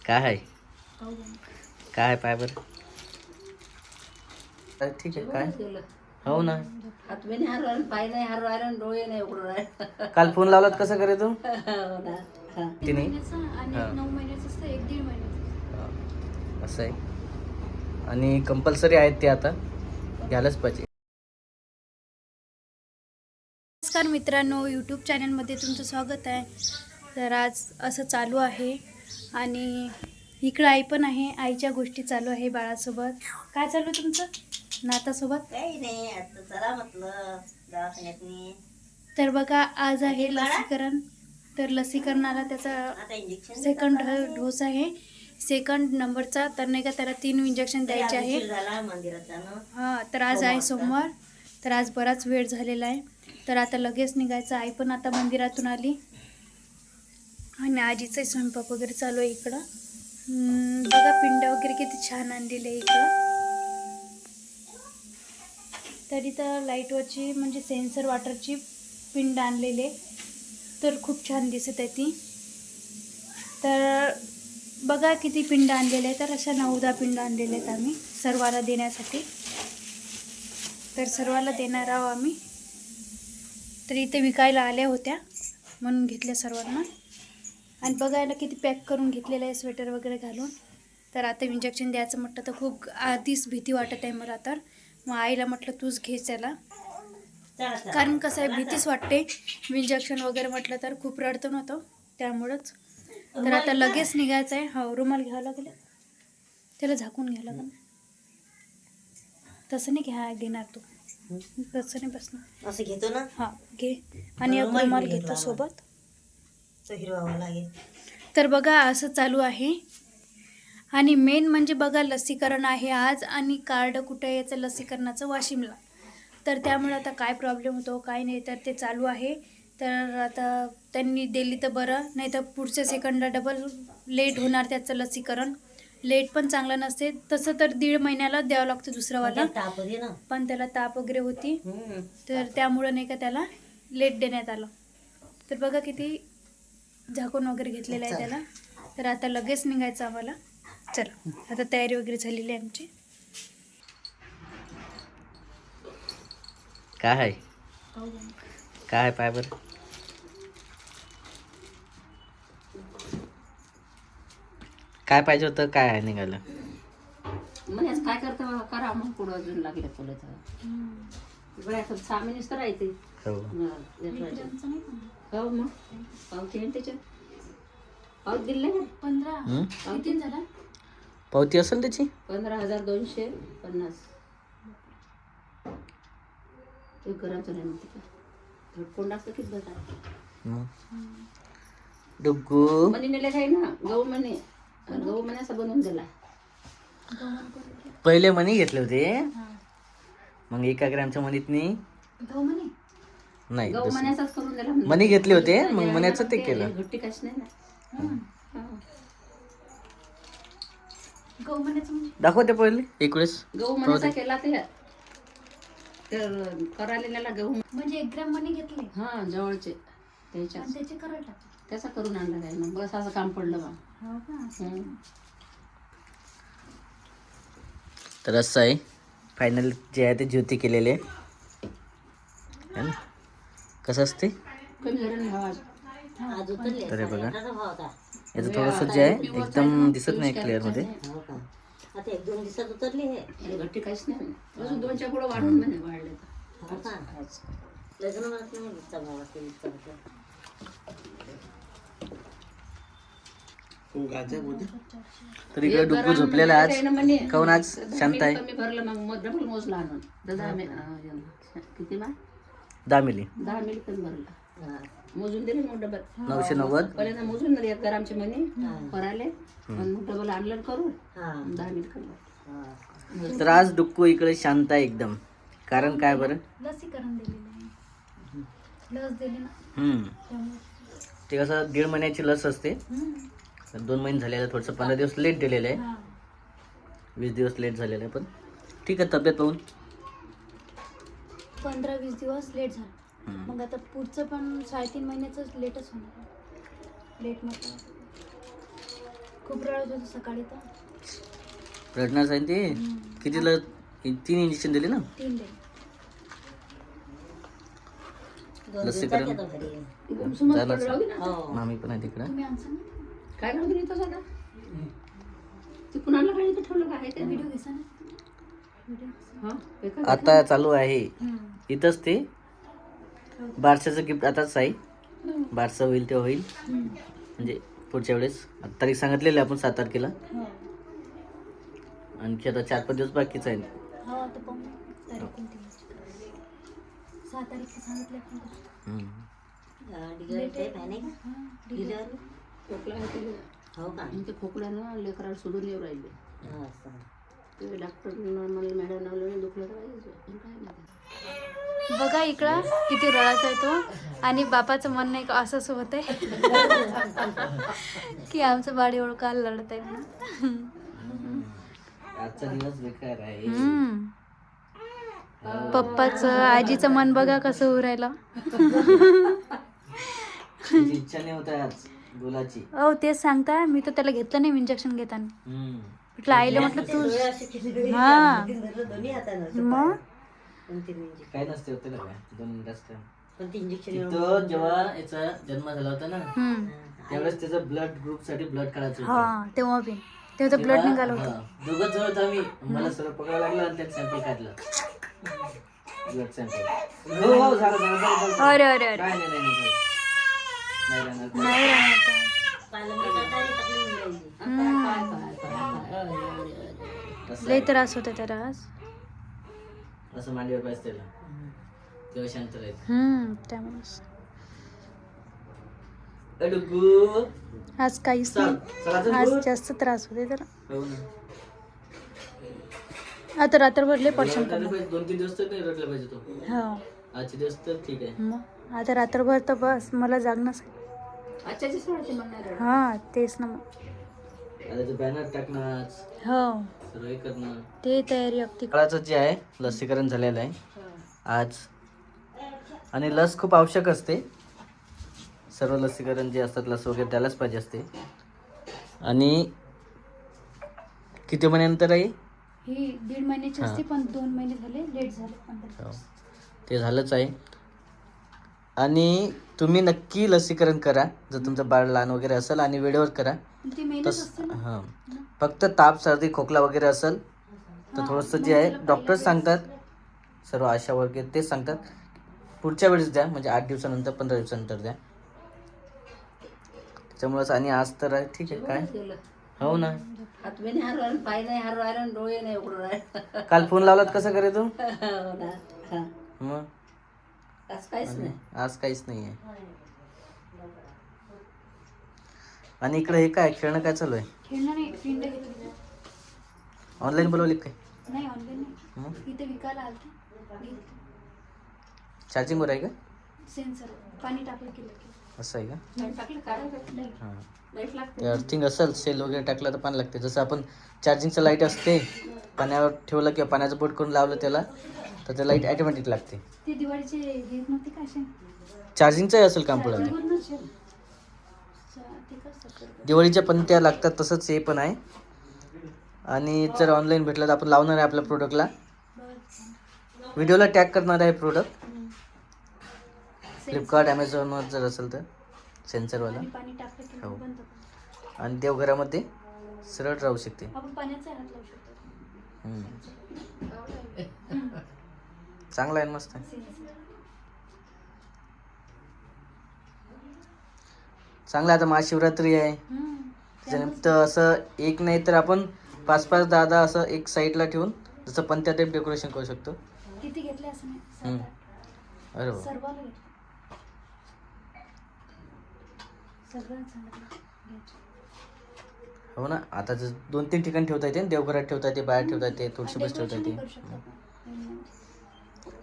काय आहे? काय आहे पाय बरं? ठीक आहे. काय हो ना. हातवे नाही हरवायला, पाय नाही हरवायला, डोळे नाही उघडून राहिले. काल फोन लावलात कसं करे तू? हो ना. हा. तिने आणि हा. 9 महिन्याचं असतं, 1-1.5 महिन्याचं. असं आहे. आणि कंपल्सरी आहेत ते आता घ्यायलाच पाहिजे. नमस्कार मित्रांनो, यूट्यूब चॅनलमध्ये तुमचं स्वागत आहे. तर आज असं चालू आहे आणि इकडं आई पण आहे. आईच्या गोष्टी चालू आहे बाळासोबत. काय चालू आहे तुमचं नातासोबत? काही नाही, आता चला म्हटलं दवाखान्यात. तर बघा, आज आहे लसीकरण. तर लसीकरणाला त्याचा आता इंजेक्शन सेकंड डोस आहे, सेकंड नंबरचा. तर नाही का त्याला 3 इंजेक्शन द्यायचे आहे. झाला मंदिरात जाणं. हां, तर आज आहे सोमवार. तर आज बराच वेळ झालेला आहे. तर आता लगेच निघायचं. आई पण आता मंदिरातून आली आणि आजीचाही स्वयंपाक वगैरे चालू आहे इकडं. बघा पिंड वगैरे किती छान आणलेली आहे इकडं. तर इथं लाईटवरची म्हणजे सेन्सर वॉटरची पिंड आणलेली आहे. तर खूप छान दिसत आहे ती. तर बघा किती पिंड आणलेले आहे. तर अशा 9-10 पिंड आणलेले आहेत आम्ही सर्वाला देण्यासाठी. तर सर्वाला देणार आहोत आम्ही. तर इथे विकायला आल्या होत्या म्हणून घेतल्या सर्वांना. आणि बघायला किती पॅक करून घेतलेलं आहे स्वेटर वगैरे घालून. तर आता इंजेक्शन द्यायचं म्हटलं तर खूप आधीच भीती वाटत आहे मला. तर मग आईला म्हटलं तूच घे त्याला, कारण कसं आहे भीतीच वाटते. इंजेक्शन वगैरे म्हटलं तर खूप रडतं नव्हतं त्यामुळंच. तर आता लगेच निघायचं आहे. हो, रुमाल घ्यावं लागेल, त्याला झाकून घ्यावं लागेल. तसं नाही घेणार तू, तसं नाही बसणार. असं घेतो ना. हां घे. आणि एक रुमाल घेतो सोबत. तो हिरवा लागेल. तर बघा असं चालू आहे. आणि मेन म्हणजे बघा लसीकरण आहे आज. आणि कार्ड कुठे आहे याचं लसीकरणाचं? वाशिमला. तर त्यामुळे आता काय प्रॉब्लेम होतो काय नाही, तर ते चालू आहे. तर आता त्यांनी दिली तर बरं, नाही तर पुढच्या सेकंडला डबल लेट होणार त्याचं लसीकरण. लेट पण चांगलं नसते. तसं तर 1.5 महिन्याला द्यावं लागतं दुसरंवाला, ताप होते ना. पण त्याला ताप वगैरे होती. तर त्यामुळं नाही का त्याला लेट देण्यात आलं. तर बघा किती झाकून वगैरे घेतलेलं आहे त्याला. तर आता लगेच निघायचं आम्हाला. चला आता तयारी वगैरे झालेली आहे आमची. काय आहे? काय आहे पाय बरं? काय पाहिजे होतं? काय आहे निघालं? म्हणजे काय करता करा मग पुढं अजून लागले फुलं तर बऱ्याच 6 महिनेच तर राहते. हो. हो मग पावती आहे त्याच्यात. पावती दिले ना 15 किती झाला? पावती असेल त्याची. 15,250. एक ग्रामचं नाही म्हणते का कोण लागतं किती बघा. डुग्गू मनी नेले काही ना गहू मनी. गहू मनी असं बनवून दिला. पहिले मनी घेतले होते, मग 1 ग्रॅमच्या मनीतनी नाही गहू दुसरं. मण्याचाच करून दिला. मनी घेतले होते, मग मण्याचं ते केलं. घट्टी काहीच नाही ना. गहू महिन्याचं म्हणजे दाखवते पहिले 21. गहू मण्याचा केला ते तर करायला नेला गहू. म्हणजे 1 ग्रॅम मनी घेतले हा जवळचे त्याच्या आणि त्याचे करायला टाकले. त्याचा करून आणला काय मग बस असं काम पडलं मग. हो का? तर असं आहे फायनल जे आहे ते ज्योती केलेले आहे ना. कसं असते कमी झालं नाही हवा. आज उतरले. तर हे बघा याचं थोडंसं जे आहे एकदम दिसत नाही क्लिअर मध्ये. आता 1-2 दिवसात उतरले हे घट्टी काहीच नाही. अजून 2च्या पुढं वाढून म्हणे वाढले तर लग्न तर इकडे डुग्गू झोपलेला आहे आज. काऊन आज शांत आहे? कमी भरलं मग डबल मोजला आणून 10 मिली 10 मिली कमी भरला. मोजून दिले मग डबल 990. पहिल्यांदा मोजून दिले 1 ग्रामचे म्हणे भराले. मग डबल आणलं करून 10 मिली कमी. तर आज डुग्गू इकडे शांत आहे एकदम. कारण काय बरं? लसीकरण दिलेलं आहे, लस दिली ना. ते कसं 1.5 महिन्याची लस असते. 2 महिने झालेले, थोडंसं 15 दिवस लेट दिलेलं आहे. 20 दिवस लेट झालेलं आहे, पण ठीक आहे तब्येत पाहून. 15-20 दिवस लेट झालं. मग आता पुढचं पण 3.5 महिन्याचं लेटच होणार. लेट म्हटलं खूप रडत होतो सकाळी तर. रडणार आहे ते. कितीला 3 इंजेक्शन दिले ना 3 डे. लसीकरण. समज झालंच. पडलं राहू दे ना. मामी पण आहे तिकडं. तुम्ही आमचं ना काय राहू दे इथं सगळं. ते कुणाला काय इथं ठेवलं काय ते व्हिडिओ घेसा ना व्हिडिओ. हा एका आता चालू आहे इथंच ते बारशाचं गिफ्ट आताच आहे. बारसं होईल ते होईल म्हणजे पुढच्या वेळेस. आता तारीख सांगितलेली आहे आपण 7 तारखेला. आणखी आता 4-5 दिवस बाकीच आहे. हो आता पण तारीख कोणती 6 तारीख सांगितलं आपण. हम्म. खोकला आहे ते. हो का आणि ते खोकल्यानं लेकराला सोडून येऊ राहिले. ते डॉक्टरनं मला मॅडम लावलं दुखलं तर पण काय नाही. बघा इकडं किती रडायचा आहे तो. आणि बापाचं म्हणणं एक असंच होत आहे की आमचं बाळ एवढं का लढत आहे म्हणून. आजचा दिवस बेकार आहे. पप्पाचं आजीचं मन बघा कसं होऊ राहिलं. तुझी इच्छा नाही होत आहे आज बोलाची. हो तेच सांगता. मी तर त्याला घेतलं नाही इंजेक्शन घेताना. म्हटलं आईला म्हटलं तू हा दोन्ही हातानं मग काय नसते होते ना काय 2 मिनिटाच काय. पण ते इंजेक्शन इथं जेव्हा याचा जन्म झाला होता ना हम्म. त्यावेळेस त्याचं ब्लड ग्रुप साठी ब्लड काढायचं होतं. हा तेव्हा बी तेव्हा ब्लड निघालं होतं. दोघंच जवळ होतो आम्ही. मला सर्व पकडावं लागलं आणि त्यात सॅम्पल काढलं. Blood sample. हो हो झालं झालं झालं, झालं. अरे अरे अरे काय नाही नाही नाही नाही राहणार. नाही राहणार. असं लई त्रास होता त्याला आज. असं मांडीवर पाहिजे त्याला तेव्हा शांत राहील. त्यामुळेच अडुगू आज काहीच चल नाही. चला चल आज दूर. जास्त त्रास होते त्याला. हो ना. आता रात्रभर लय परेशान रडला करणार. पाहिजे 2-3 दिवस तर नाही रडला पाहिजे तो. हो आजचे दिवस तर ठीक आहे. मग आता रात्रभर तर बस मला जागणंच आहे. आजच्याची सोडायची म्हणणार हा तेच ना मग. आता ते बॅनर टाकणार हो सर्व हे करणं. ते तयारी अगदी. बाळाचं जे आहे लसीकरण झालेलं आहे आज. आणि लस खूप आवश्यक असते. सर्व लसीकरण जे असतात लस वगैरे त्यालाच पाहिजे असते. आणि किती महिन्यानंतर आहे ही 1.5 महिन्याची हा. असते पण 2 महिने झाले लेट झाले 15 हो. दिवस. ते झालंच आहे. आणि तुम्ही नक्की लसीकरण करा जर तुमचं बाळ लहान वगैरे असेल आणि वेळेवर करा. ती मेहनत तस असते ना. हां फक्त ताप सर्दी खोकला वगैरे असेल तर हा, थोडंसं मग जे आहे त्याला डॉक्टर पहिल्या सांगतात सर्व आशा वगैरे तेच सांगतात पुढच्या वेळेस द्या म्हणजे 8 दिवसानंतर 15 दिवसानंतर द्या. त्याच्यामुळेच. आणि आज तर आहे ठीक आहे काय गेलं. हो ना. हात बी नाही हारू राहिलं, पाय नाही हारू राहिलं आणि डोळे नाही उघडून राहिले. काल फोन लावलात कसं करे तू हो ना. हा. मग आज काहीच नाही. आज काहीच नाही आहे. आणि इकडे हे काय खेळणं काय चालू आहे. खेळणं नाही पिंड घेतली. ऑनलाईन बोलवली काय नाही ऑनलाईन नाही. मग इथे विकायला आलते. चार्जिंगवर आहे का सेन्सर पाणी टाकलं केलं की. असं आहे का. लाईट टाकलं काढायचं नाही. हां लाईट लागते. ते अर्थिंग असेल सेल वगैरे टाकलं तर पाणी लागते. जसं आपण चार्जिंगचं लाईट असते पाण्यावर ठेवलं किंवा पाण्याचं बोट करून लावलं त्याला तर ते लाईट ॲटोमॅटिक लागते. ते दिवाळीचे हे नव्हते का असे चार्जिंगचंही असेल काम पुढं. वरूनच आहे. ते कसं करतात? दिवाळीच्या पण त्या लागतात तसंच हे पण आहे. आणि जर ऑनलाईन भेटलं तर आपण लावणार आहे आपल्या प्रोडक्टला. व्हिडिओला टॅग करणार आहे प्रोडक्ट. फ्लिपकार्ट ॲमेझॉनवर जर असेल तर सेन्सरवाला. आणि पाणी टाकलं की हो. बंद करतो. आणि देवघरामध्ये सरळ राहू शकते. आपण पाण्याचा हात लावू शकतो. चांगला आहे मस्त आहे. सेन्सर. चांगलं आहे. आता महाशिवरात्री आहे त्याच्यानिमित्त असं एक नाही तर आपण 5-5 10 असं एक साईडला ठेवून जसं पंत्या टाईप डेकोरेशन करू शकतो. किती घेतले असं नाही. हम्म. 7-8. अरे वा. सर्वाला घेतलं. सगळ्यांना सांगितलं घ्यायचं. हो ना. आता जर 2-3 ठिकाणी ठेवता येते ना. देवघरात ठेवता येते बाहेर ठेवता येते तुळशीपास ठेवता डेकोरेशनही येते. करू शकतो आपण.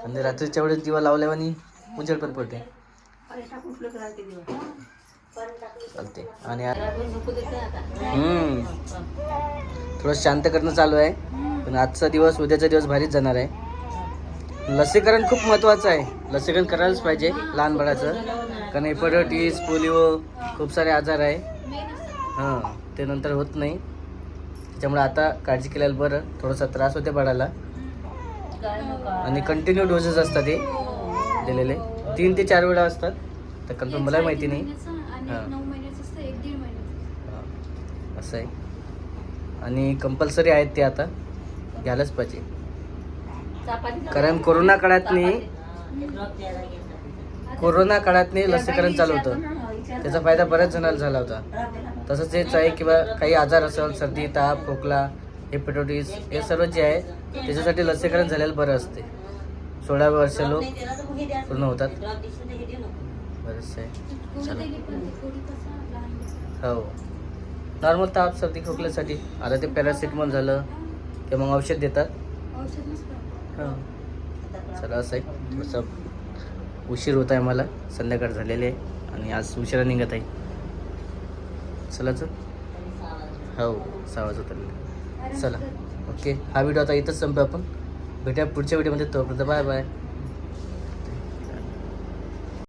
आणि रात्रीच्या वेळेस दिवा लावल्यावानी उजेड पण पडते अरे टाकून ठेवलं की राहते दिवस. चालते. आणि घरातून झोपू देत नाही आता. थोडं शांत करणं चालू आहे. पण आजचा दिवस उद्याचा दिवस भारीच जाणार आहे. लसीकरण खूप महत्त्वाचं आहे. लसीकरण करायलाच पाहिजे लहान बाळाचं. कारण हेपॅटायटिस पोलिओ खूप सारे आजार आहे. हां ते नंतर होत नाही. त्याच्यामुळे आता काळजी केलेलं बरं. थोडासा त्रास होते बाळाला आणि कंटिन्यू डोसेस असतात ते दिलेले 3 ते 4 वेळा असतात. तर कन्फर्म मला माहिती नाही. हां. 9 महिन्याचं असतं, 1-1.5 महिन्याचं. हां, असं आहे. आणि कंपल्सरी आहेत ते आता घ्यायलाच पाहिजे. कारण कोरोना काळात लसीकरण चालू होतं. त्याचा फायदा बऱ्याच जणांना झाला होता. तसंच हेच आहे किंवा काही आजार असेल, सर्दी, ताप, खोकला, हेपॅटायटिस हे सर्व जे आहे त्याच्यासाठी लसीकरण झालेलं बरं असते. 16 वर्ष लोक पूर्ण होतात. बरंच आहे. गोळी चला. दिली पण ती गोळी कसं लहान हो, नॉर्मल ताप, सर्दी, खोकल्यासाठी. आता ते पॅरासिटामॉल झालं किंवा मग औषध देतात. औषध नसतं. हां, चला असं आहे. थोडंसं उशीर होत आहे मला, संध्याकाळ झालेली आहे आणि आज उशिरा निघत आहे. चलाच हो 6 वाजत आले. चला ओके, हा व्हिडिओ आता इथंच संपू आपण. भेटूया पुढच्या व्हिडिओमध्ये. तोपर्यंत बाय बाय.